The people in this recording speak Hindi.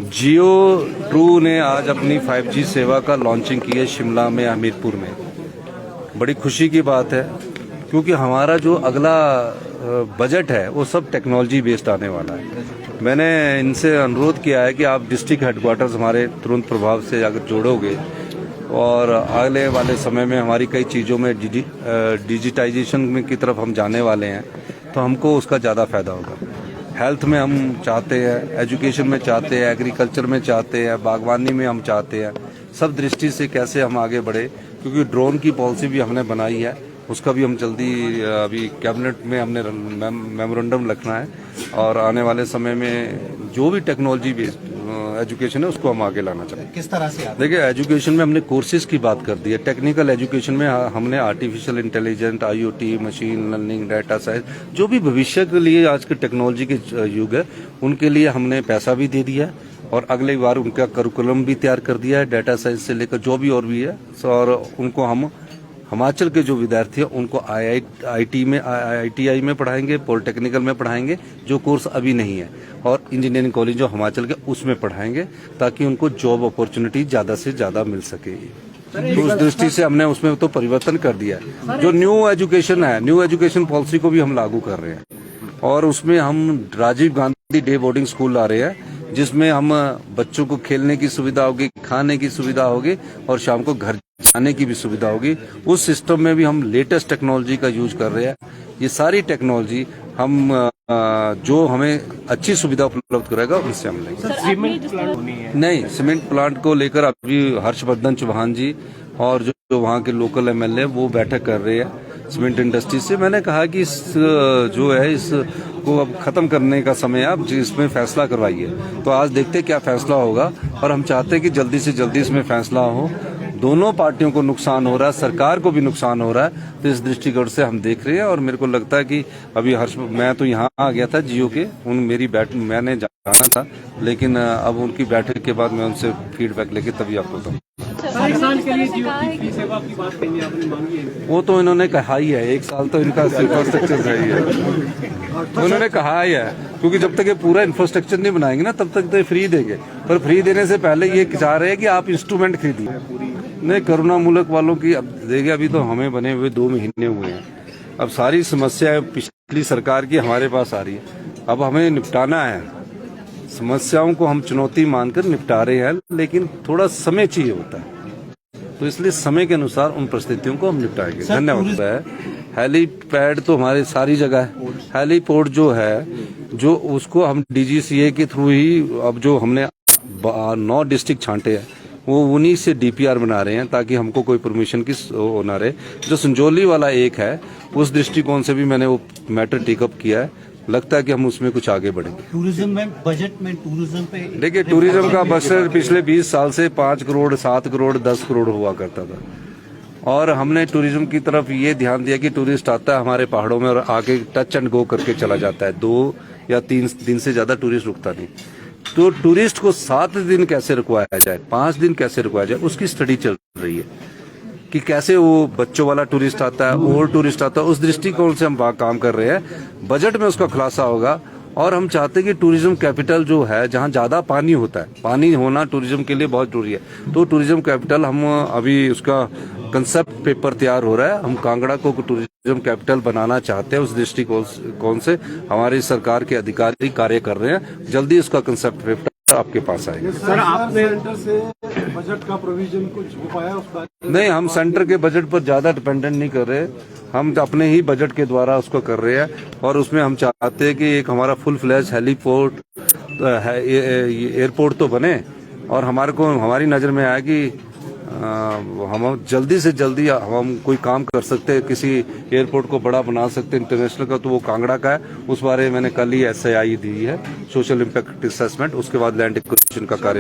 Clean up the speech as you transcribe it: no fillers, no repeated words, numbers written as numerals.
जियो ट्रू ने आज अपनी 5G सेवा का लॉन्चिंग की है शिमला में, हमीरपुर में। बड़ी खुशी की बात है क्योंकि हमारा जो अगला बजट है वो सब टेक्नोलॉजी बेस्ड आने वाला है। मैंने इनसे अनुरोध किया है कि आप डिस्ट्रिक्ट हेडक्वार्टर्स हमारे तुरंत प्रभाव से अगर जोड़ोगे और आगे वाले समय में हमारी कई चीज़ों में डिजिटाइजेशन में की तरफ हम जाने वाले हैं तो हमको उसका ज़्यादा फायदा होगा। हेल्थ में हम चाहते हैं, एजुकेशन में चाहते हैं, एग्रीकल्चर में चाहते हैं, बागवानी में हम चाहते हैं। सब दृष्टि से कैसे हम आगे बढ़े, क्योंकि ड्रोन की पॉलिसी भी हमने बनाई है, उसका भी हम जल्दी अभी कैबिनेट में हमने मेमोरेंडम लिखना है और आने वाले समय में जो भी टेक्नोलॉजी बेस्ड एजुकेशन है उसको हम आगे लाना चाहते हैं। किस तरह से? देखिए, एजुकेशन में हमने कोर्सेज की बात कर दी है। टेक्निकल एजुकेशन में हमने artificial intelligence, IoT, machine learning, data science, जो भी भविष्य के लिए आज के टेक्नोलॉजी के युग है उनके लिए हमने पैसा भी दे दिया है और अगले बार उनका करिकुलम भी तैयार कर दिया है, डाटा साइंस से लेकर जो भी और भी है। और उनको हम हिमाचल के जो विद्यार्थी हैं उनको IITI में पढ़ाएंगे, पॉलिटेक्निकल में पढ़ाएंगे जो कोर्स अभी नहीं है, और इंजीनियरिंग कॉलेज जो हिमाचल के उसमें पढ़ाएंगे ताकि उनको जॉब अपॉर्चुनिटी ज़्यादा से ज़्यादा मिल सके। तो उस दृष्टि से हमने उसमें तो परिवर्तन कर दिया है। जो न्यू एजुकेशन है, न्यू एजुकेशन पॉलिसी को भी हम लागू कर रहे हैं और उसमें हम Rajiv Gandhi day boarding school ला रहे हैं जिसमें हम बच्चों को खेलने की सुविधा होगी, खाने की सुविधा होगी और शाम को घर जाने की भी सुविधा होगी। उस सिस्टम में भी हम लेटेस्ट टेक्नोलॉजी का यूज कर रहे हैं। ये सारी टेक्नोलॉजी हम जो हमें अच्छी सुविधा उपलब्ध कराएगा उनसे हम लेंगे। नहीं, सीमेंट प्लांट को लेकर अभी हर्षवर्धन चौहान जी और जो वहाँ के लोकल MLA वो बैठक कर रहे हैं सीमेंट इंडस्ट्री से। मैंने कहा कि इसको अब खत्म करने का समय है, अब इसमें फैसला करवाइए। तो आज देखते क्या फैसला होगा और हम चाहते हैं कि जल्दी से जल्दी इसमें फैसला हो। दोनों पार्टियों को नुकसान हो रहा है, सरकार को भी नुकसान हो रहा है, तो इस दृष्टिकोण से हम देख रहे हैं। और मेरे को लगता है कि अभी मैं तो यहाँ आ गया था जियो के, मैंने जाना था, लेकिन अब उनकी बैठक के बाद मैं उनसे फीडबैक लेके तभी आपको बताऊँ। वो तो इन्होंने कहा ही है, 1 साल तो इनका इंफ्रास्ट्रक्चर सही है, तो उन्होंने कहा ही है, क्योंकि जब तक ये पूरा इंफ्रास्ट्रक्चर नहीं बनाएंगे ना तब तक तो फ्री देंगे। पर फ्री देने से पहले ये चाह रहे हैं कि आप इंस्ट्रूमेंट खरीदिए। नहीं, करुणा मूलक वालों की अब देखिए, अभी तो हमें बने हुए 2 महीने हुए हैं। अब सारी समस्याएं पिछली सरकार की हमारे पास आ रही है, अब हमें निपटाना है। समस्याओं को हम चुनौती मानकर निपटा रहे हैं, लेकिन थोड़ा समय चाहिए होता है, तो इसलिए समय के अनुसार उन परिस्थितियों को हम निपटाएंगे। धन्यवाद। हेलीपैड तो हमारे सारी जगह है। हेलीपोर्ट जो है, जो उसको हम DGCA के थ्रू ही, अब जो हमने 9 डिस्ट्रिक्ट छांटे हैं वो उन्हीं से DPR बना रहे हैं ताकि हमको कोई परमिशन की ना रहे। जो संजौली वाला एक है उस दृष्टिकोण से भी मैंने वो मैटर टेकअप किया है। लगता है कि हम उसमें कुछ आगे बढ़ेंगे। टूरिज्म में, बजट में टूरिज्म पे देखिए, टूरिज्म का बजट पिछले 20 साल से 5 करोड़, 7 करोड़, 10 करोड़ हुआ करता था, और हमने टूरिज्म की तरफ ये ध्यान दिया कि टूरिस्ट आता है हमारे पहाड़ों में और आके टच एंड गो करके चला जाता है। 2 या 3 दिन से ज्यादा टूरिस्ट रुकता नहीं। तो टूरिस्ट को 7 दिन कैसे रुकवाया जाए, 5 दिन कैसे रुकवाया जाए, उसकी स्टडी चल रही है कि कैसे वो बच्चों वाला टूरिस्ट आता है, ओल्ड टूरिस्ट आता है। उस दृष्टिकोण से हम काम कर रहे हैं। बजट में उसका खुलासा होगा और हम चाहते हैं कि टूरिज्म कैपिटल जो है, जहां ज्यादा पानी होता है, पानी होना टूरिज्म के लिए बहुत जरूरी है, तो टूरिज्म कैपिटल हम अभी उसका कंसेप्ट पेपर तैयार हो रहा है। हम कांगड़ा को टूरिज्म कैपिटल बनाना चाहते हैं। उस दृष्टिकोण से हमारी सरकार के अधिकारी कार्य कर रहे हैं। जल्दी उसका कंसेप्ट पेपर आपके पास आएगा। सर, आपने सेंटर से बजट का प्रोविजन कुछ हो पाया उस बारे? नहीं, हम सेंटर के बजट पर ज्यादा डिपेंडेंट नहीं कर रहे, हम अपने ही बजट के द्वारा उसको कर रहे हैं। और उसमें हम चाहते हैं कि एक हमारा फुल फ्लैश हेलीपोर्ट एयरपोर्ट तो बने, और हमारी नजर में आया कि हम जल्दी से जल्दी हम कोई काम कर सकते हैं, किसी एयरपोर्ट को बड़ा बना सकते हैं इंटरनेशनल का, तो वो कांगड़ा का है। उस बारे में मैंने कल ही SII दी है, सोशल इम्पैक्ट असेसमेंट। उसके बाद लैंड एक्विजिशन का कार्य